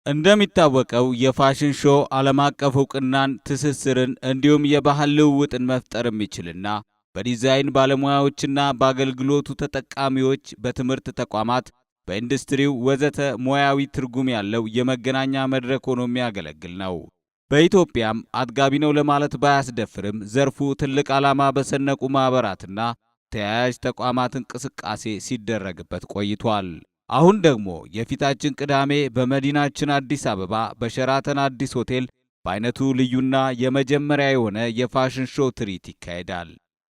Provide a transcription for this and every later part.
እንደሚታወቀው የፋሽን ሾው ዓለም አቀፍ ዕውቅናን ትስስርን እንዲሁም የባህል ልውውጥን መፍጠር የሚችልና በዲዛይን ባለሙያዎችና በአገልግሎቱ ተጠቃሚዎች በትምህርት ተቋማት በኢንዱስትሪው ወዘተ ሙያዊ ትርጉም ያለው የመገናኛ መድረክ ሆኖ የሚያገለግል ነው። በኢትዮጵያም አጥጋቢ ነው ለማለት ባያስደፍርም ዘርፉ ትልቅ ዓላማ በሰነቁ ማህበራትና ተያያዥ ተቋማት እንቅስቃሴ ሲደረግበት ቆይቷል። አሁን ደግሞ የፊታችን ቅዳሜ በመዲናችን አዲስ አበባ በሸራተን አዲስ ሆቴል በአይነቱ ልዩና የመጀመሪያ የሆነ የፋሽን ሾው ትርኢት ይካሄዳል።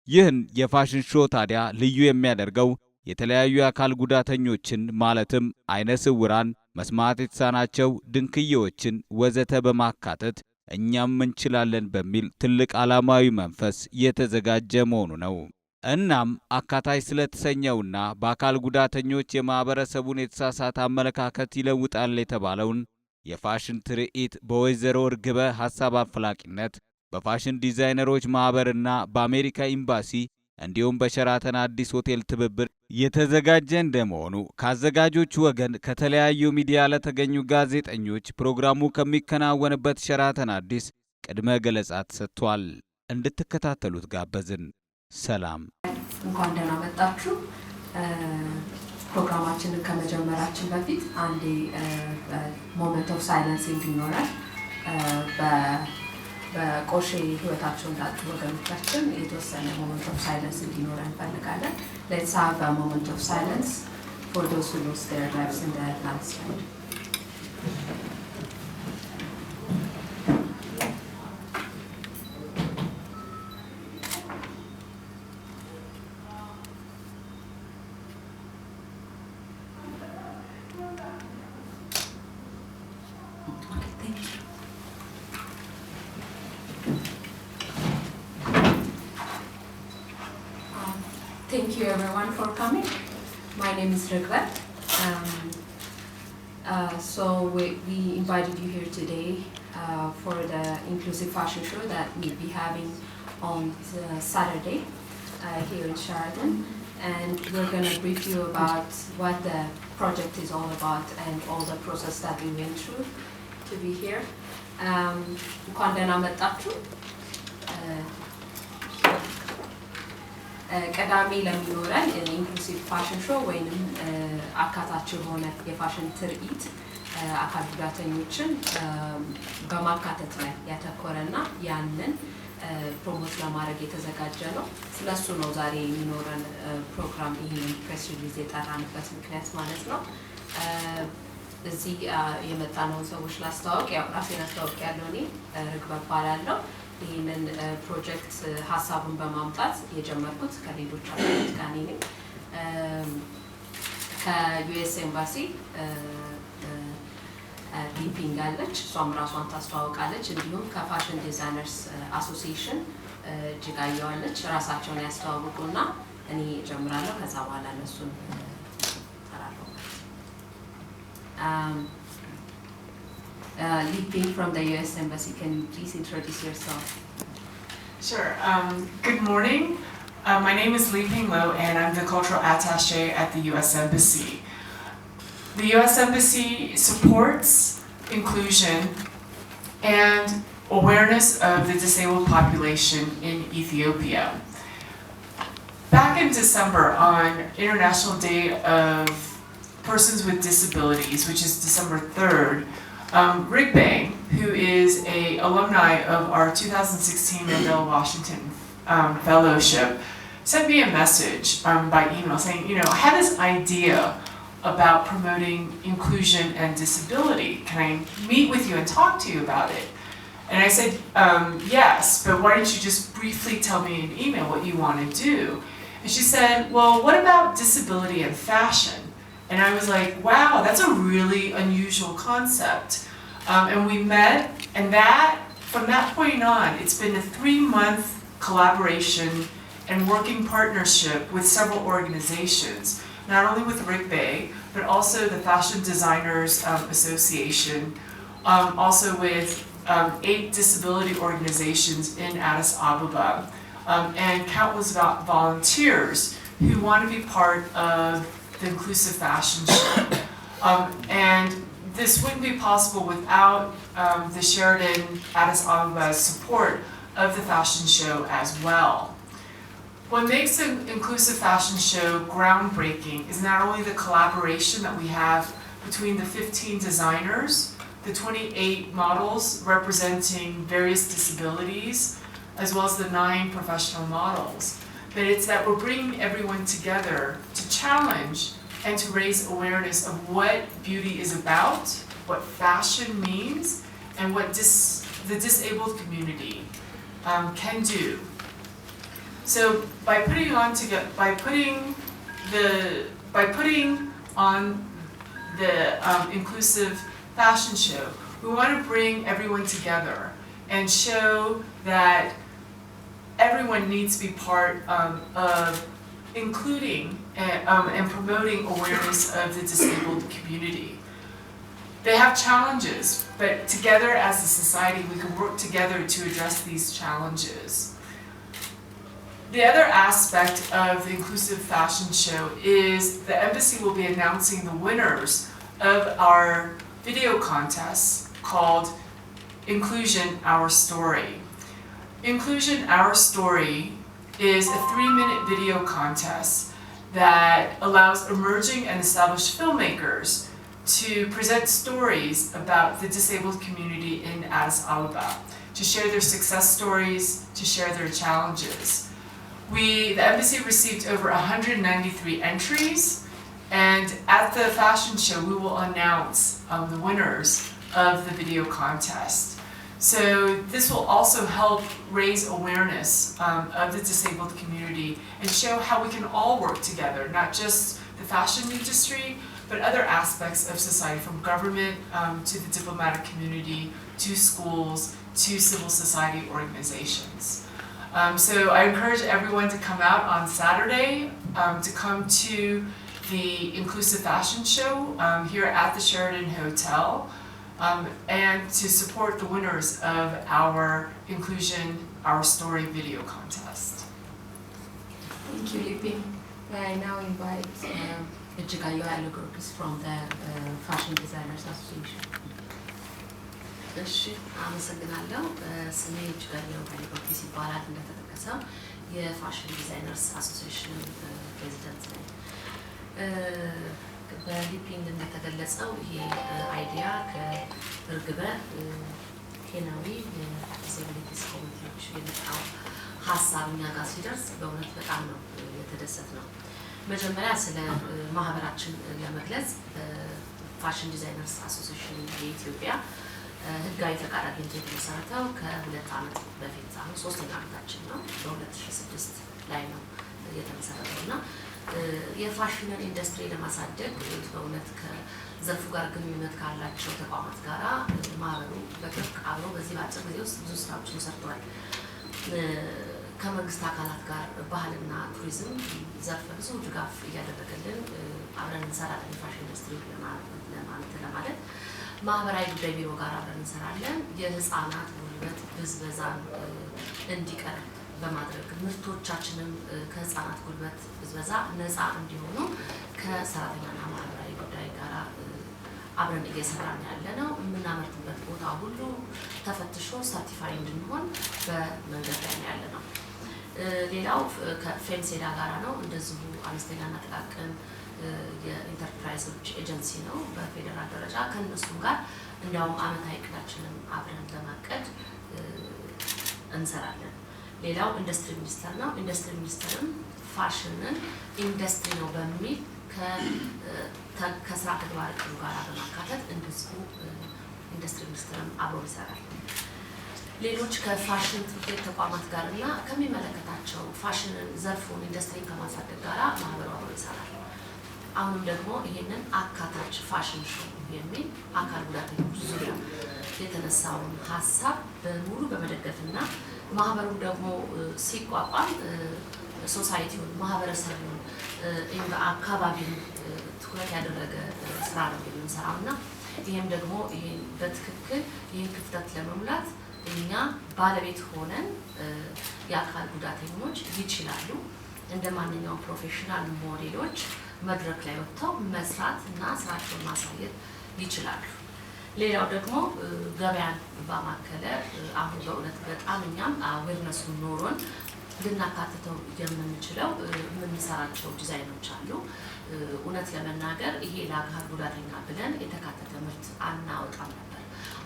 ይህን የፋሽን ሾው ታዲያ ልዩ የሚያደርገው የተለያዩ የአካል ጉዳተኞችን ማለትም አይነ ስውራን፣ መስማት የተሳናቸው፣ ድንክዬዎችን ወዘተ በማካተት እኛም እንችላለን በሚል ትልቅ ዓላማዊ መንፈስ የተዘጋጀ መሆኑ ነው። እናም አካታች ስለተሰኘውና በአካል ጉዳተኞች የማህበረሰቡን የተሳሳተ አመለካከት ይለውጣል የተባለውን የፋሽን ትርኢት በወይዘሮ እርግበ ሐሳብ አፍላቂነት በፋሽን ዲዛይነሮች ማህበርና በአሜሪካ ኤምባሲ እንዲሁም በሸራተን አዲስ ሆቴል ትብብር የተዘጋጀ እንደመሆኑ ከአዘጋጆቹ ወገን ከተለያዩ ሚዲያ ለተገኙ ጋዜጠኞች ፕሮግራሙ ከሚከናወንበት ሸራተን አዲስ ቅድመ ገለጻ ተሰጥቷል። እንድትከታተሉት ጋበዝን። ሰላም፣ እንኳን ደህና መጣችሁ። ፕሮግራማችንን ከመጀመራችን በፊት አንዴ ሞመንት ኦፍ ሳይለንስ እንዲኖረን በቆሼ ህይወታቸውን ላጡ ወገኖቻችን የተወሰነ ሞመንት ኦፍ ሳይለንስ እንዲኖረን እንፈልጋለን። ሌትስ ሃቭ a moment of silence for those who lost their lives in the landslide. Thank you everyone for coming. My name is Rigvet. So we invited you here today for the inclusive fashion show that we'll be having on Saturday here in Sheraton. And we're going to brief you about what the project is all about and all the process that we went through to be here. እንኳን ደህና መጣችሁ። ቀዳሚ ለሚኖረን ኢንክሉሲቭ ፋሽን ሾው ወይንም አካታች የሆነ የፋሽን ትርኢት አካል ጉዳተኞችን በማካተት ላይ ያተኮረና ያንን ፕሮሞት ለማድረግ የተዘጋጀ ነው። ስለሱ ነው ዛሬ የሚኖረን ፕሮግራም። ይሄን ፕሬስ ሪሊዝ የጠራንበት ምክንያት ማለት ነው። እዚህ የመጣነው ሰዎች ላስተዋወቅ፣ ያው ራሴን አስተዋወቅ ያለው እኔ ርግበ እባላለሁ። ይህንን ፕሮጀክት ሀሳቡን በማምጣት የጀመርኩት ከሌሎች አካላት ጋር ነኝ። ከዩኤስ ኤምባሲ ሊፒንግ አለች፣ እሷም ራሷን ታስተዋውቃለች። እንዲሁም ከፋሽን ዲዛይነርስ አሶሲዬሽን እጅጋየሁ አለች። ራሳቸውን ያስተዋውቁና እኔ እጀምራለሁ። ከዛ በኋላ እነሱን እጠራለሁ። Leaping from the U.S. Embassy, can you please introduce yourself? Sure. Good morning. My name is Leaping Lo, and I'm the cultural attaché at the U.S. Embassy. The U.S. Embassy supports inclusion and awareness of the disabled population in Ethiopia. Back in December, on International Day of Persons with Disabilities, which is December 3rd, Rigbe, who is an alumni of our 2016 Mandela Washington Fellowship, sent me a message by email saying, I had this idea about promoting inclusion and disability. Can I meet with you and talk to you about it? And I said, yes, but why don't you just briefly tell me in email what you want to do? And she said, well, what about disability and fashion? And I was like, wow, that's a really unusual concept. And we met, and from that point on, it's been a 3-month collaboration and working partnership with several organizations, not only with Rigbe, but also the Fashion Designers Association, also with 8 disability organizations in Addis Ababa, and countless volunteers who want to be part of the inclusive fashion show. And this wouldn't be possible without the Sheraton Addis Abeba's support of the fashion show as well. What makes an inclusive fashion show groundbreaking is not only the collaboration that we have between the 15 designers, the 28 models representing various disabilities, as well as the 9 professional models, but it's that we're bringing everyone together to challenge and to raise awareness of what beauty is about, what fashion means, and what the disabled community can do. So by putting on the inclusive fashion show, we want to bring everyone together and show that everyone needs to be part of including and promoting awareness of the disabled community. They have challenges, but together as a society we can work together to address these challenges. The other aspect of the inclusive fashion show is the embassy will be announcing the winners of our video contest called Inclusion Our Story. Inclusion Our Story is a 3-minute video contest that allows emerging and established filmmakers to present stories about the disabled community in Addis Ababa, to share their success stories, to share their challenges. The embassy received over 193 entries, and at the fashion show we will announce the winners of the video contest. So this will also help raise awareness of the disabled community and show how we can all work together, not just the fashion industry, but other aspects of society, from government to the diplomatic community, to schools, to civil society organizations. So I encourage everyone to come out on Saturday, to come to the Inclusive Fashion Show here at the Sheraton Hotel, and to support the winners of our Inclusion Our Story video contest. Thank you, Lippy. I now invite Ejigayo Alugorkis from the Fashion Designers Association. እሺ አመሰግናለሁ። ስሜ እጅጋየሁ አለጎርጊስ ይባላል። እንደተጠቀሰው የፋሽን ዲዛይነርስ አሶሲዬሽን ፕሬዚዳንት ነኝ። በሊፒንግ እንደተገለጸው ይሄ አይዲያ ከእርግበ ኬንያዊ የዲዛይነርስ ኮሚቴዎች የመጣው ሀሳብ እኛ ጋር ሲደርስ በእውነት በጣም ነው የተደሰትነው። መጀመሪያ ስለ ማህበራችን ለመግለጽ ፋሽን ዲዛይነርስ አሶሲዬሽን የኢትዮጵያ ህጋዊ ፈቃድ አግኝቶ የተመሰረተው ከ2 ዓመት በፊት አሁን 3ኛ ዓመታችን ነው። በ2006 ላይ ነው የተመሰረተው እና የፋሽን ኢንዱስትሪ ለማሳደግ በእውነት ከዘርፉ ጋር ግንኙነት ካላቸው ተቋማት ጋራ ማህበሩ በቅርብ አብሮ በዚህ በአጭር ጊዜ ውስጥ ብዙ ስራዎችን ሰርቷል። ከመንግስት አካላት ጋር ባህልና ቱሪዝም ዘርፍ ብዙ ድጋፍ እያደረገልን አብረን እንሰራለን። የፋሽን ኢንዱስትሪ ለማለት ማህበራዊ ጉዳይ ቢሮ ጋር አብረን እንሰራለን። የህፃናት ጉልበት ብዝበዛን እንዲቀር በማድረግ ምርቶቻችንም ከህፃናት ጉልበት ብዝበዛ ነፃ እንዲሆኑ ከሰራተኛና ማህበራዊ ጉዳይ ጋር አብረን እየሰራን ያለነው። የምናመርትበት ቦታ ሁሉ ተፈትሾ ሰርቲፋይ እንድንሆን በመንገድ ላይ ያለነው። ሌላው ከፌምሴዳ ጋራ ነው። እንደዚሁ አነስተኛና ጥቃቅን የኢንተርፕራይዞች ኤጀንሲ ነው በፌደራል ደረጃ። ከነሱም ጋር እንዲያውም አመታዊ እቅዳችንን አብረን ለማቀድ እንሰራለን። ሌላው ኢንዱስትሪ ሚኒስቴር ነው። ኢንዱስትሪ ሚኒስቴርም ፋሽንን ኢንዱስትሪ ነው በሚል ከስራ ተግባር እቅዱ ጋር በማካተት እንደዚሁ ኢንዱስትሪ ሚኒስቴርም አብሮ ይሰራል። ሌሎች ከፋሽን ትምህርት ተቋማት ጋርና ከሚመለከታቸው ፋሽንን ዘርፉን ኢንዱስትሪን ከማሳደግ ጋር ማህበሩ አብሮ ይሰራል። አሁንም ደግሞ ይሄንን አካታች ፋሽን ሾው የሚል አካል ጉዳተኞች ዙሪያ የተነሳውን ሀሳብ በሙሉ በመደገፍና ማህበሩ ደግሞ ሲቋቋም ሶሳይቲውን ማህበረሰቡን አካባቢን ትኩረት ያደረገ ስራ ነው የምንሰራውና ይሄም ደግሞ ይሄን በትክክል ይሄን ክፍተት ለመሙላት እኛ ባለቤት ሆነን የአካል ጉዳተኞች ይችላሉ እንደማንኛውም ፕሮፌሽናል ሞዴሎች መድረክ ላይ ወጥተው መስራት እና ስራቸውን ማሳየት ይችላሉ። ሌላው ደግሞ ገበያን ባማከለ አሁን በእውነት በጣም እኛም አዌርነሱን ኖሮን ልናካትተው የምንችለው የምንሰራቸው ዲዛይኖች አሉ። እውነት ለመናገር ይሄ ለአካል ጉዳተኛ ብለን የተካተተ ምርት አናወጣም ነበር።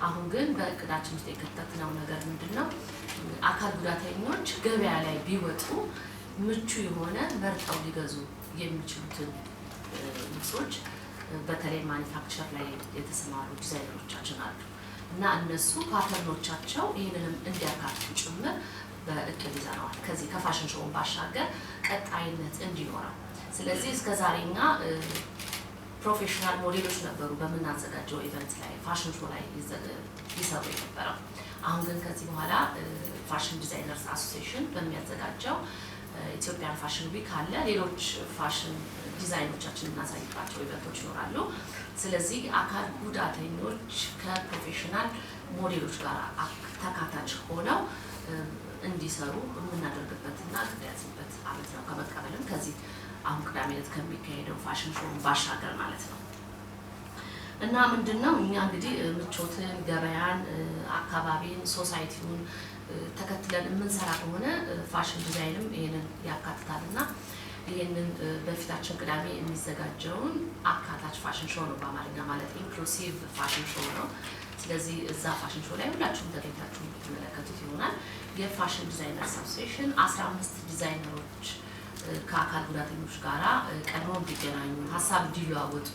አሁን ግን በእቅዳችን ውስጥ የከተትነው ነገር ምንድነው? አካል ጉዳተኞች ገበያ ላይ ቢወጡ ምቹ የሆነ መርጠው ሊገዙ የሚችሉትን ልብሶች በተለይ ማኒፋክቸር ላይ የተሰማሩ ዲዛይነሮቻችን አሉ እና እነሱ ፓተርኖቻቸው ይህንንም እንዲያካትቱ ጭምር በእቅድ ይዘነዋል። ከዚህ ከፋሽን ሾው ባሻገር ቀጣይነት እንዲኖረው። ስለዚህ እስከ ዛሬኛ ፕሮፌሽናል ሞዴሎች ነበሩ በምናዘጋጀው ኢቨንት ላይ ፋሽን ሾው ላይ ይሰሩ የነበረው። አሁን ግን ከዚህ በኋላ ፋሽን ዲዛይነርስ አሶሲዬሽን በሚያዘጋጀው ኢትዮጵያን ፋሽን ዊክ አለ። ሌሎች ፋሽን ዲዛይኖቻችን እናሳይባቸው ኢቨንቶች ይኖራሉ። ስለዚህ አካል ጉዳተኞች ከፕሮፌሽናል ሞዴሎች ጋር ተካታች ሆነው እንዲሰሩ የምናደርግበትና ግዳያዝበት አመት ነው። ከመቀበልም ከዚህ አሁን ቅዳሜ ዕለት ከሚካሄደው ፋሽን ሾው ባሻገር ማለት ነው። እና ምንድነው እኛ እንግዲህ ምቾትን፣ ገበያን፣ አካባቢን፣ ሶሳይቲውን ተከትለን የምንሰራ ከሆነ ፋሽን ዲዛይንም ይሄንን ያካትታልና ይሄንን በፊታችን ቅዳሜ የሚዘጋጀውን አካታች ፋሽን ሾው ነው በአማርኛ ማለት ኢንክሉሲቭ ፋሽን ሾው ነው። ስለዚህ እዛ ፋሽን ሾው ላይ ሁላችሁም ተገኝታችሁ የምትመለከቱት ይሆናል። የፋሽን ዲዛይነርስ አሶሲዬሽን 15 ዲዛይነሮች ከአካል ጉዳተኞች ጋራ ቀድሞ እንዲገናኙ ሀሳብ እንዲለዋወጡ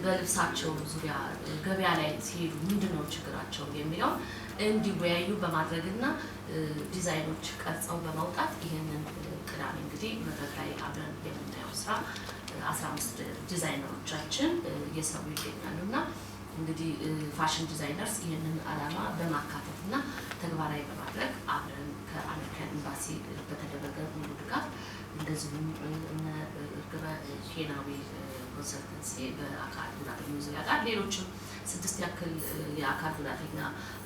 በልብሳቸው ዙሪያ ገበያ ላይ ሲሄዱ ምንድነው ችግራቸው የሚለው እንዲወያዩ በማድረግና ዲዛይኖች ቀርጸው በማውጣት ይሄንን ቅዳሜ እንግዲህ መድረክ ላይ አብረን የምናየው ስራ 15 ዲዛይነሮቻችን እየሰሩ ይገኛሉና እንግዲህ ፋሽን ዲዛይነርስ ይሄንን ዓላማ በማካተትና ተግባራዊ በማድረግ አብረን ከአሜሪካን ኤምባሲ በተደረገ ሙሉ ድጋፍ እንደዚሁም ግብረ ኬንያዊ ኮንሰልተንሲ በአካል ጉዳተኞች ዙሪያ ጋር ሌሎችም 6 ያክል የአካል ጉዳተኛ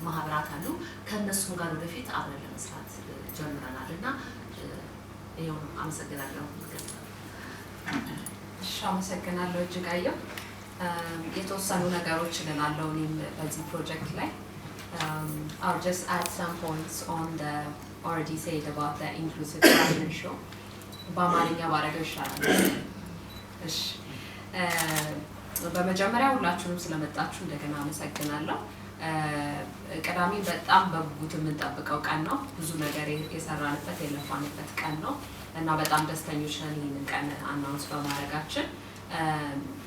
ማህበራት አሉ። ከነሱም ጋር ወደፊት አብረን ለመስራት ጀምረናልና ይሄው ነው። አመሰግናለሁ። እሺ፣ አመሰግናለሁ እጅጋየሁ። የተወሰኑ ነገሮች ልናለው እኔም በዚህ ፕሮጀክት ላይ I'll just add some points on the already said about the inclusive fashion show. በአማርኛ ባረገው ይሻላል። እሺ፣ በመጀመሪያ ሁላችሁም ስለመጣችሁ እንደገና አመሰግናለሁ። ቅዳሜ በጣም በጉጉት የምንጠብቀው ቀን ነው። ብዙ ነገር የሰራንበት የለፋንበት ቀን ነው እና በጣም ደስተኞች ነን ይሄንን ቀን አናውንስ በማድረጋችን።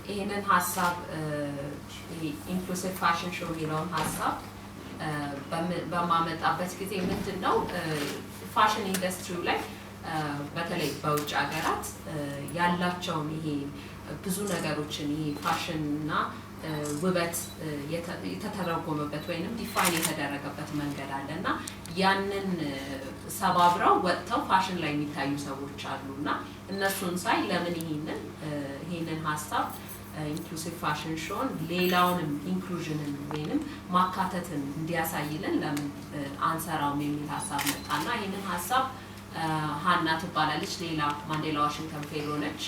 ይሄንን ሀሳብ ኢንክሉሲቭ ፋሽን ሾው የሚለውን ሀሳብ በማመጣበት ጊዜ ምንድነው ፋሽን ኢንዱስትሪው ላይ በተለይ በውጭ ሀገራት ያላቸውን ይሄ ብዙ ነገሮችን ይሄ ፋሽን እና ውበት የተተረጎመበት ወይንም ዲፋይን የተደረገበት መንገድ አለና ያንን ሰባብረው ወጥተው ፋሽን ላይ የሚታዩ ሰዎች አሉና እነሱን ሳይ ለምን ይሄንን ሀሳብ ኢንክሉሲቭ ፋሽን ሾውን ሌላውንም ኢንክሉዥንን ወይንም ማካተትን እንዲያሳይልን ለምን አንሰራውም የሚል ሀሳብ መጣና ይሄንን ሀሳብ ሃና ትባላለች። ሌላ ማንዴላ ዋሽንግተን ፌሎ ነች።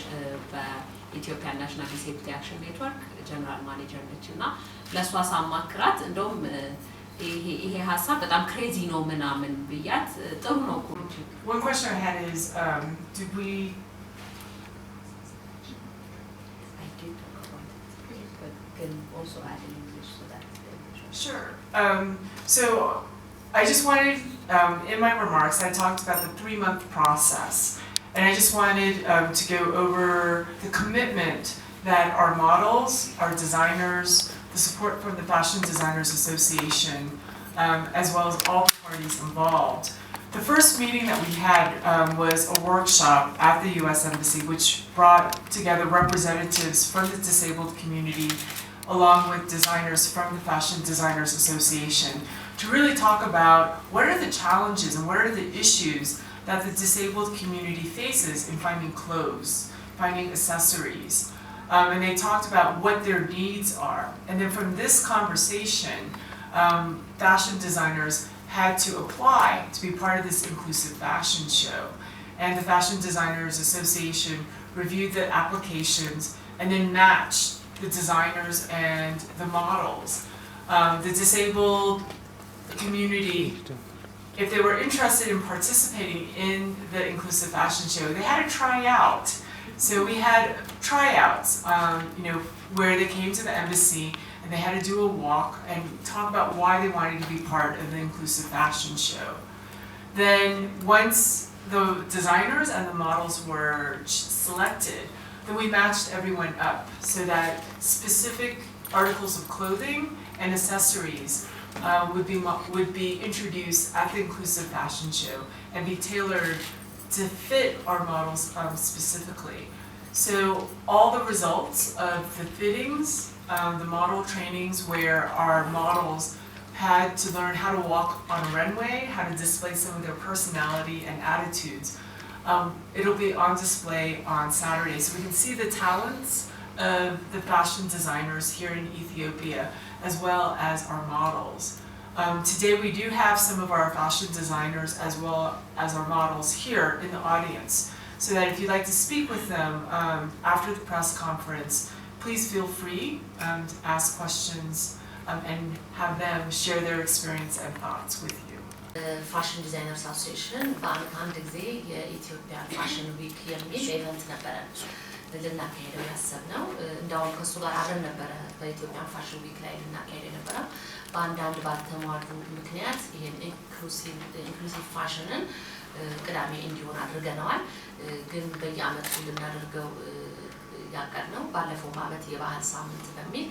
በኢትዮጵያ ናሽናል ዲሴቢሊቲ አክሽን ኔትወርክ ጀነራል ማኔጀር ነች እና ለሷ ሳማክራት እንደውም ይሄ ሀሳብ በጣም ክሬዚ ነው ምናምን ብያት ጥሩ ነው። One question I had is did we can also add in English so that Sure. So I just wanted, in my remarks, I talked about the 3-month process. And I just wanted to go over the commitment that our models, our designers, the support from the Fashion Designers Association, as well as all the parties involved. The first meeting that we had was a workshop at the U.S. Embassy, which brought together representatives from the disabled community along with designers from the Fashion Designers Association to really talk about what are the challenges and what are the issues that the disabled community faces in finding clothes, finding accessories. And they talked about what their needs are. And then from this conversation, fashion designers had to apply to be part of this inclusive fashion show. And the Fashion Designers Association reviewed the applications and then matched the designers and the models The disabled community, if they were interested in participating in the inclusive fashion show, they had to try out. So we had tryouts, where they came to the embassy and they had to do a walk and talk about why they wanted to be part of the inclusive fashion show. Then once the designers and the models were selected, then we matched everyone up so that specific articles of clothing and accessories would be introduced at the inclusive fashion show and be tailored to fit our models specifically. So all the results of the fittings, the model trainings where our models had to learn how to walk on a runway, how to display some of their personality and attitudes, it'll be on display on Saturday. So we can see the talents of the fashion designers here in Ethiopia, as well as our models. Today we do have some of our fashion designers as well as our models here in the audience, so that if you'd like to speak with them after the press conference, please feel free to ask questions and have them share their experience and thoughts with you. ፋሽን ዲዛይነርስ አሶሲዬሽን በአመት አንድ ጊዜ የኢትዮጵያ ፋሽን ዊክ የሚል ኢቨንት ነበረ ልናካሄደው ያሰብነው። እንዳውም ከሱ ጋር አብረን ነበረ በኢትዮጵያ ፋሽን ዊክ ላይ ልናካሄድ የነበረው። በአንዳንድ ባልተሟሉ ምክንያት ይሄን ኢንክሉሲቭ ፋሽንን ቅዳሜ እንዲሆን አድርገነዋል። ግን በየአመቱ ልናደርገው ያቀድነው ባለፈው አመት የባህል ሳምንት በሚል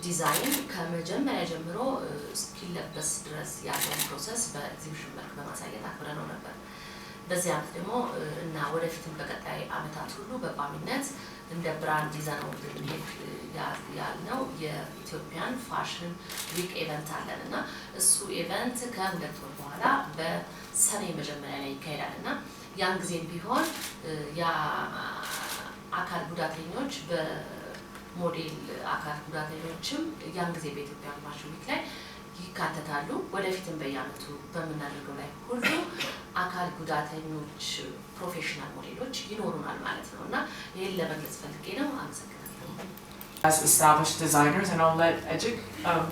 ዲዛይን ከመጀመሪያ ጀምሮ እስኪለበስ ድረስ ያለውን ፕሮሰስ በኤግዚቢሽን መልክ በማሳየት አክብረነው ነበር። በዚህ አመት ደግሞ እና ወደፊትም በቀጣይ አመታት ሁሉ በቋሚነት እንደ ብራንድ ይዘነው ልንሄድ ያልነው የኢትዮጵያን ፋሽን ዊክ ኢቨንት አለን እና እሱ ኢቨንት ከሁለት ወር በኋላ በሰኔ መጀመሪያ ላይ ይካሄዳል እና ያን ጊዜም ቢሆን የአካል ጉዳተኞች በሞዴል አካል ጉዳተኞችም ያን ጊዜ በኢትዮጵያ ፋሽን ዊክ ላይ ይካተታሉ። ወደፊትም በየአመቱ በምናደርገው ላይ ሁሉ አካል ጉዳተኞች ፕሮፌሽናል ሞዴሎች ይኖሩናል ማለት ነው እና ይሄን ለመግለጽ ፈልጌ ነው። አመሰግናለሁ። As established designers, and I'll let Ejik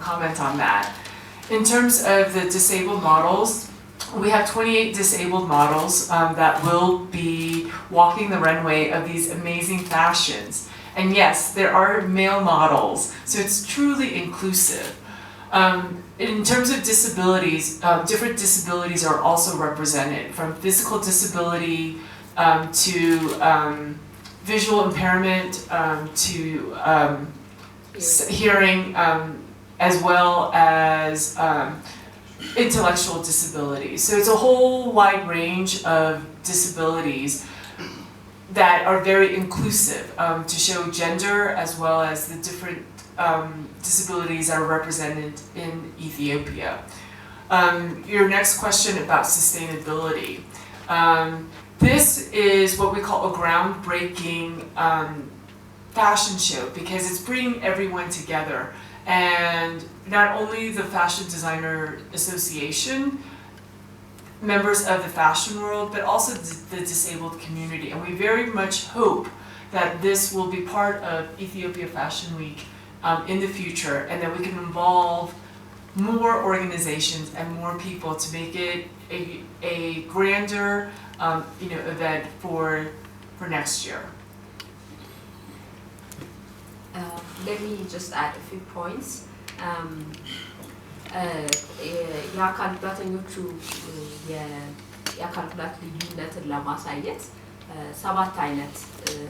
comment on that. In terms of the disabled models, we have 28 disabled models that will be walking the runway of these amazing fashions. And yes, there are male models, so it's truly inclusive. In terms of disabilities, different disabilities are also represented, from physical disability to visual impairment to hearing, as well as intellectual disabilities. So it's a whole wide range of disabilities that are very inclusive to show gender as well as the different disabilities that are represented in Ethiopia. Your next question about sustainability. This is what we call a groundbreaking fashion show because it's bringing everyone together, and not only the Fashion Designer Association, members of the fashion world, but also the disabled community. And we very much hope that this will be part of Ethiopia Fashion Week in the future, and that we can involve more organizations and more people to make it a grander event for next year. Let me just add a few points. የአካል ጉዳተኞቹ የአካል ጉዳት ልዩነትን ለማሳየት 7 አይነት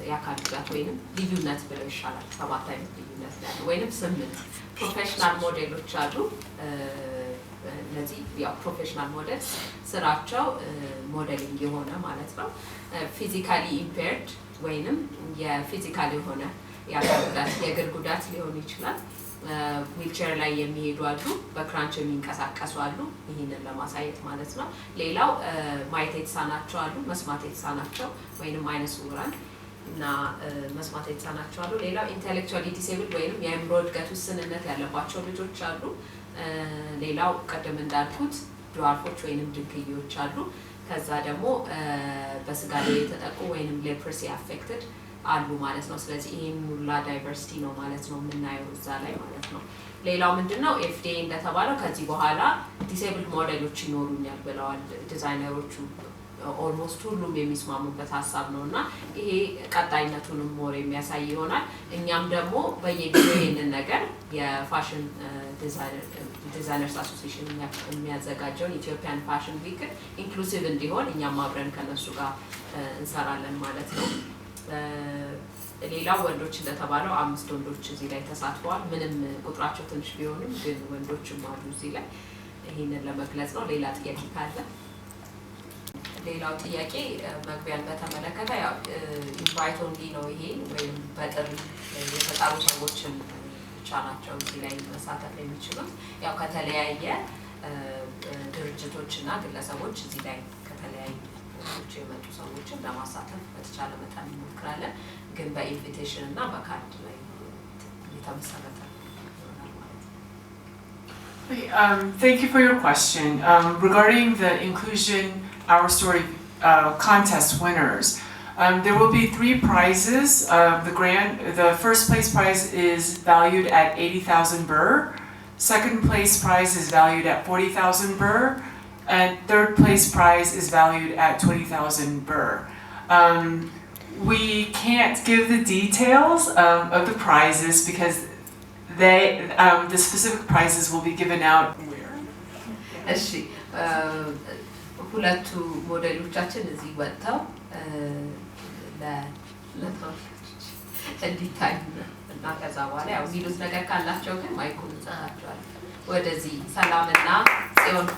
የአካል ጉዳት ወይንም ልዩነት ብለው ይሻላል። 7 አይነት ልዩነት ያለው ወይንም 8 ፕሮፌሽናል ሞዴሎች አሉ። እነዚህ ያው ፕሮፌሽናል ሞዴልስ ስራቸው ሞዴሊንግ የሆነ ማለት ነው። ፊዚካሊ ኢምፔርድ ወይንም የፊዚካሊ የሆነ የአካል ጉዳት የእግር ጉዳት ሊሆን ይችላል። ዊልቸር ላይ የሚሄዱ አሉ፣ በክራንች የሚንቀሳቀሱ አሉ። ይሄንን ለማሳየት ማለት ነው። ሌላው ማየት የተሳናቸው አሉ፣ መስማት የተሳናቸው ወይንም አይነ ስውራን እና መስማት የተሳናቸው አሉ። ሌላው ኢንተሌክቹዋሊ ዲሴብልድ ወይንም የአእምሮ እድገት ውስንነት ያለባቸው ልጆች አሉ። ሌላው ቀደም እንዳልኩት ድዋርፎች ወይንም ድንክዮች አሉ። ከዛ ደግሞ በስጋ ላይ የተጠቁ ወይንም ሌፕረሲ አፌክትድ አሉ ማለት ነው ስለዚህ ይሄን ሁሉ ዳይቨርሲቲ ነው ማለት ነው የምናየው እዛ ላይ ማለት ነው ሌላው ምንድነው FDA እንደተባለው ከዚህ በኋላ ዲሴብልድ ሞዴሎች ይኖሩኛል ብለዋል ዲዛይነሮቹ almost ሁሉም የሚስማሙበት ሐሳብ ነውና ይሄ ቀጣይነቱንም ሞር የሚያሳይ ይሆናል እኛም ደግሞ በየጊዜው ይሄንን ነገር የፋሽን ዲዛይነርስ አሶሲዬሽን የሚያዘጋጀውን ኢትዮጵያን ፋሽን ዊክ ኢንክሉሲቭ እንዲሆን እኛም አብረን ከነሱ ጋር እንሰራለን ማለት ነው ሌላው ወንዶች እንደተባለው 5 ወንዶች እዚህ ላይ ተሳትፈዋል ምንም ቁጥራቸው ትንሽ ቢሆንም ግን ወንዶችም አሉ እዚህ ላይ ይሄንን ለመግለጽ ነው ሌላ ጥያቄ ካለ ሌላው ጥያቄ መግቢያን በተመለከተ ያው ኢንቫይት ኦንሊ ነው ይሄ ወይም በጥሪ የተጣሩ ሰዎችን ብቻ ናቸው እዚህ ላይ መሳተፍ የሚችሉት ያው ከተለያየ ድርጅቶችና ግለሰቦች እዚህ ላይ ከተለያዩ ሰዎች የመጡ ሰዎችን ለማሳተፍ በተቻለ መጠን እንሞክራለን ግን በኢንቪቴሽን እና በካርድ ላይ የተመሰረተ Thank you for your question. Regarding the inclusion Our Story contest winners, there will be 3 prizes. The first place prize is valued at 80,000 birr. Second place prize is valued at 40,000 birr. And third place prize is valued at 20,000 birr. We can't give the details of the prizes because the specific prizes will be given out. ሁለቱ ሞዴሎቻችን እዚህ ወጥተው እንዲታይ እና ከዛ በኋላ ያው የሚሉት ነገር ካላቸው ግን ማይኩን እንሰጣቸዋለን ወደዚህ ሰላምና ጽዮን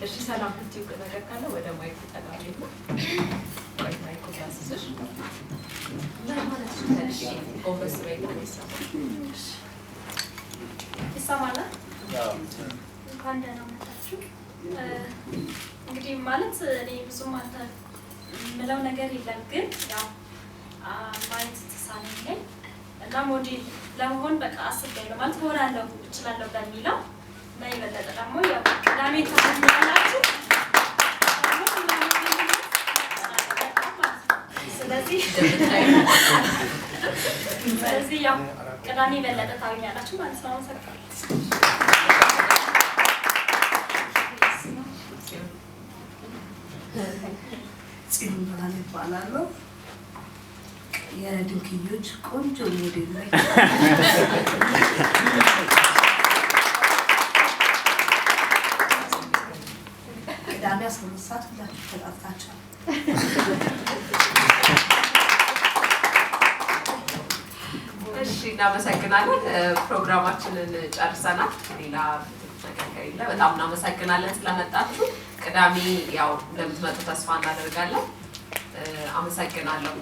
እሺ ሰላም ትዩ ነገር ካለ ወደ ማይኩ ተጋለኝ ወይ ማይኩ ታስስሽ ለማለት ትንሽ ኦቨርስ ሬት ነው ይሰማል እንኳን ደህና መጣችሁ እንግዲህ ማለት እኔ ብዙም አንተ ምለው ነገር የለም ግን ያው ማይት ተሳነኝ ላይ እና ሞዴል ለመሆን በቃ አስቤያለሁ ማለት ሆናለሁ እችላለሁ በሚለው ላይ በለጠ ደግሞ ያው ቅዳሜ ተፈናላችሁ ስለዚህ ያው ቅዳሜ በለጠ ታገኛላችሁ ማለት ነው ሰከራችሁ ጽዮን ብርሃን ይባላል የድንክዮች ቆንጆ ሞዴል ነው ቅዳሜ 12 ሰዓት ሁላችሁ ተጣጣቻችሁ እሺ እናመሰግናለን ፕሮግራማችንን ጨርሰናል ሌላ ነገር ከሌለ በጣም እናመሰግናለን ስለመጣችሁ ቅዳሜ ያው እንደምትመጡ ተስፋ እናደርጋለን አመሰግናለሁ